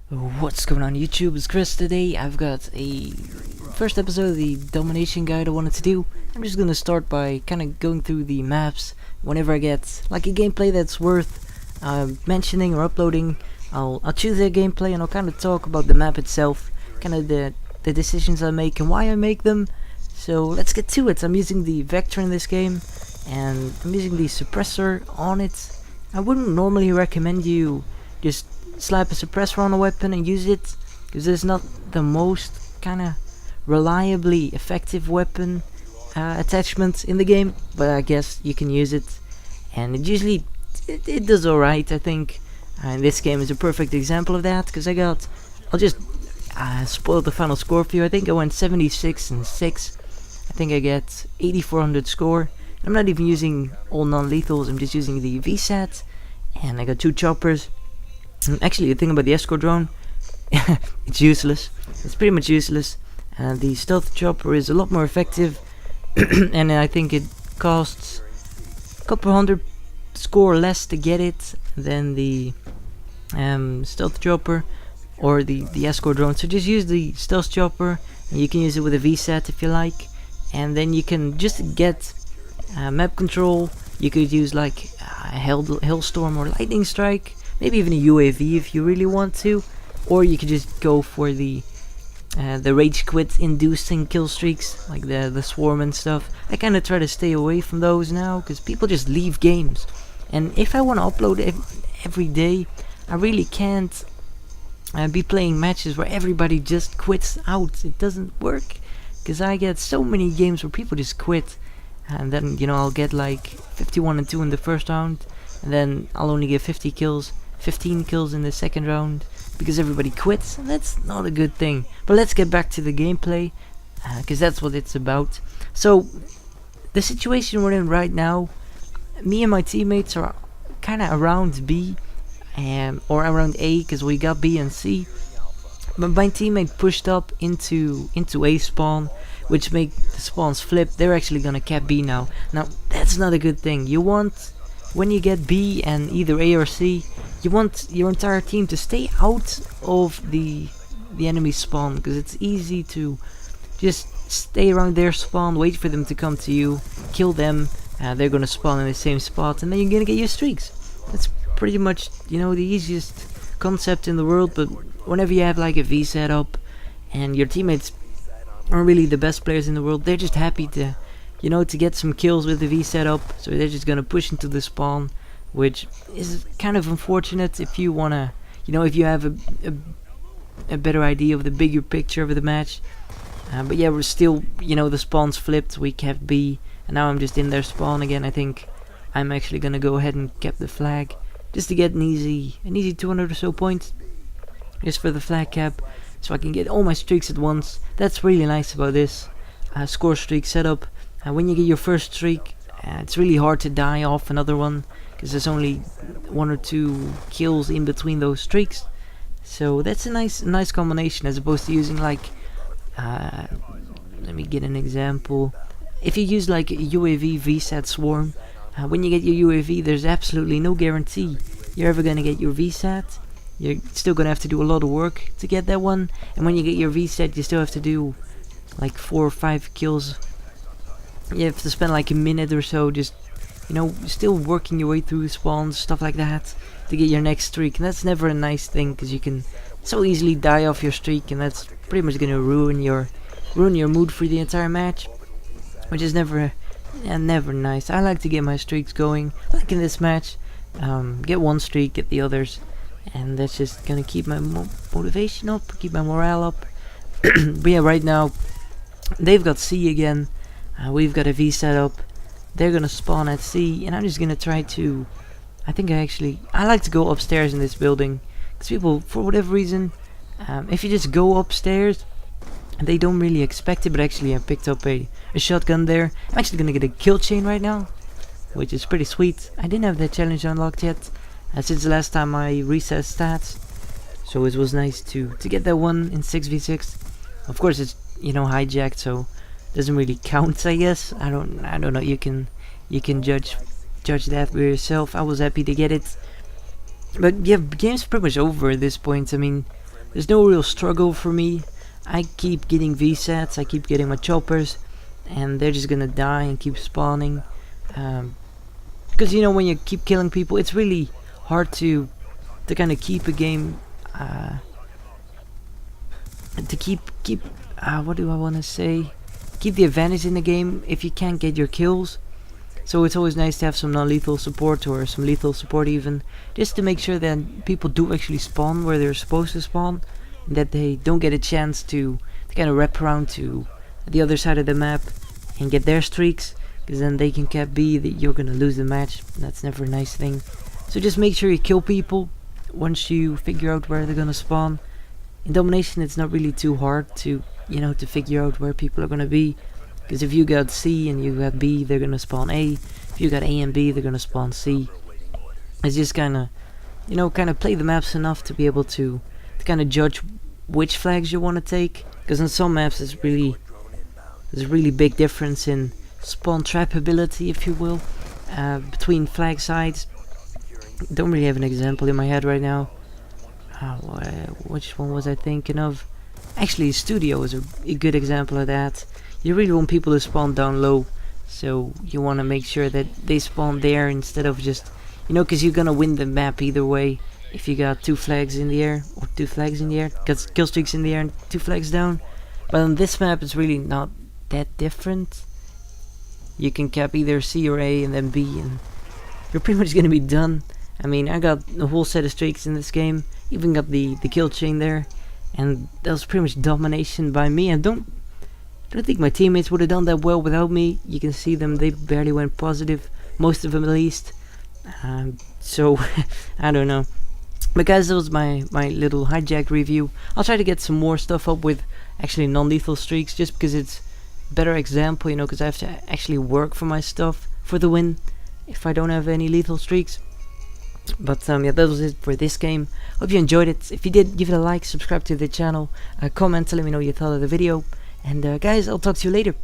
What's going on YouTube? It's Chris. Today I've got a first episode of the Domination guide I wanted to do. I'm just gonna start by kind of going through the maps. Whenever I get like a gameplay that's worth mentioning or uploading, I'll choose that gameplay and I'll kind of talk about the map itself, kind of the decisions I make and why I make them. So let's get to it. I'm using the Vector in this game and I'm using the suppressor on it. I wouldn't normally recommend you just slap a suppressor on a weapon and use it, because it's not the most kind of reliably effective weapon attachment in the game, but I guess you can use it and it usually it does alright. I think this game is a perfect example of that, because I'll just spoil the final score for you. I think I went 76 and 6. I think I get 8400 score. I'm not even using all non-lethals, I'm just using the VSAT, and I got 2 choppers. Actually, the thing about the escort drone, it's useless. It's pretty much useless. The stealth chopper is a lot more effective, and I think it costs a couple hundred score less to get it than the stealth chopper or the escort drone. So just use the stealth chopper, and you can use it with a VSAT if you like, and then you can just get map control. You could use like hailstorm or lightning strike. Maybe even a UAV if you really want to, or you could just go for the rage quit inducing kill streaks, like the swarm and stuff. I kind of try to stay away from those now, because people just leave games, and if I want to upload every day, I really can't be playing matches where everybody just quits out. It doesn't work, because I get so many games where people just quit, and then I'll get like 51 and 2 in the first round, and then I'll only get 15 kills in the second round because everybody quits, and that's not a good thing. But let's get back to the gameplay, because that's what it's about. So the situation we're in right now, me and my teammates are kind of around B or around A, because we got B and C, but my teammate pushed up into A spawn, which make the spawns flip. They're actually gonna cap B now. That's not a good thing. You want, when you get B and either A or C, you want your entire team to stay out of the enemy spawn, because it's easy to just stay around their spawn, wait for them to come to you, kill them, they're gonna spawn in the same spot, and then you're gonna get your streaks. That's pretty much the easiest concept in the world. But whenever you have like a V setup and your teammates aren't really the best players in the world, they're just happy to to get some kills with the V setup, so they're just gonna push into the spawn, which is kind of unfortunate if you wanna, if you have a better idea of the bigger picture of the match. But yeah, we're still, the spawns flipped. We kept B, and now I'm just in their spawn again. I think I'm actually gonna go ahead and cap the flag, just to get an easy 200 or so points, just for the flag cap, so I can get all my streaks at once. That's really nice about this score streak setup. When you get your first streak, it's really hard to die off another one, because there's only 1 or 2 kills in between those streaks. So that's a nice combination, as opposed to using like let me get an example. If you use like a UAV VSAT swarm, when you get your UAV, there's absolutely no guarantee you're ever gonna get your VSAT. You're still gonna have to do a lot of work to get that one, and when you get your VSAT, you still have to do like 4 or 5 kills. You have to spend like a minute or so just still working your way through spawns, stuff like that, to get your next streak. And that's never a nice thing, because you can so easily die off your streak, and that's pretty much gonna ruin your mood for the entire match, which is never nice. I like to get my streaks going, like in this match. Get one streak, get the others, and that's just gonna keep my motivation up, keep my morale up. But yeah, right now they've got C again. We've got a V setup. They're gonna spawn at C, and I'm just gonna try to, I like to go upstairs in this building, because people, for whatever reason, if you just go upstairs, they don't really expect it. But actually I picked up a shotgun there. I'm actually gonna get a kill chain right now, which is pretty sweet. I didn't have that challenge unlocked yet since the last time I reset stats, so it was nice to get that one in 6v6. Of course it's hijacked, so doesn't really count, I guess. I don't know. You can judge that for yourself. I was happy to get it. But yeah, game's pretty much over at this point. I mean, there's no real struggle for me. I keep getting VSATs, I keep getting my choppers, and they're just gonna die and keep spawning. Because you know, when you keep killing people, it's really hard to kind of keep a game, to keep what do I want to say? Keep the advantage in the game if you can't get your kills. So it's always nice to have some non-lethal support, or some lethal support even, just to make sure that people do actually spawn where they're supposed to spawn, and that they don't get a chance to kind of wrap around to the other side of the map and get their streaks, because then they can be that you're gonna lose the match. That's never a nice thing. So just make sure you kill people once you figure out where they're gonna spawn. In Domination, it's not really too hard to, you know, to figure out where people are gonna be. Because if you got C and you got B, they're gonna spawn A. If you got A and B, they're gonna spawn C. It's just kinda, you know, kinda play the maps enough to be able to kinda judge which flags you wanna take. Because in some maps there's a really big difference in spawn trap ability, if you will, between flag sides. Don't really have an example in my head right now. Which one was I thinking of? Actually, Studio is a good example of that. You really want people to spawn down low, so you want to make sure that they spawn there instead of just, you know, because you're gonna win the map either way if you got 2 flags in the air, or 2 flags in the air, got kill streaks in the air and 2 flags down. But on this map it's really not that different. You can cap either C or A and then B, and you're pretty much gonna be done. I mean, I got a whole set of streaks in this game, even got the kill chain there, and that was pretty much domination by me. I don't think my teammates would have done that well without me. You can see them, they barely went positive, most of them at least. So I don't know. But guys, that was my little Hijacked review. I'll try to get some more stuff up with actually non-lethal streaks, just because it's a better example, you know, because I have to actually work for my stuff for the win if I don't have any lethal streaks. But yeah, that was it for this game. Hope you enjoyed it. If you did, give it a like, subscribe to the channel, comment to let me know your thought of the video. And guys, I'll talk to you later.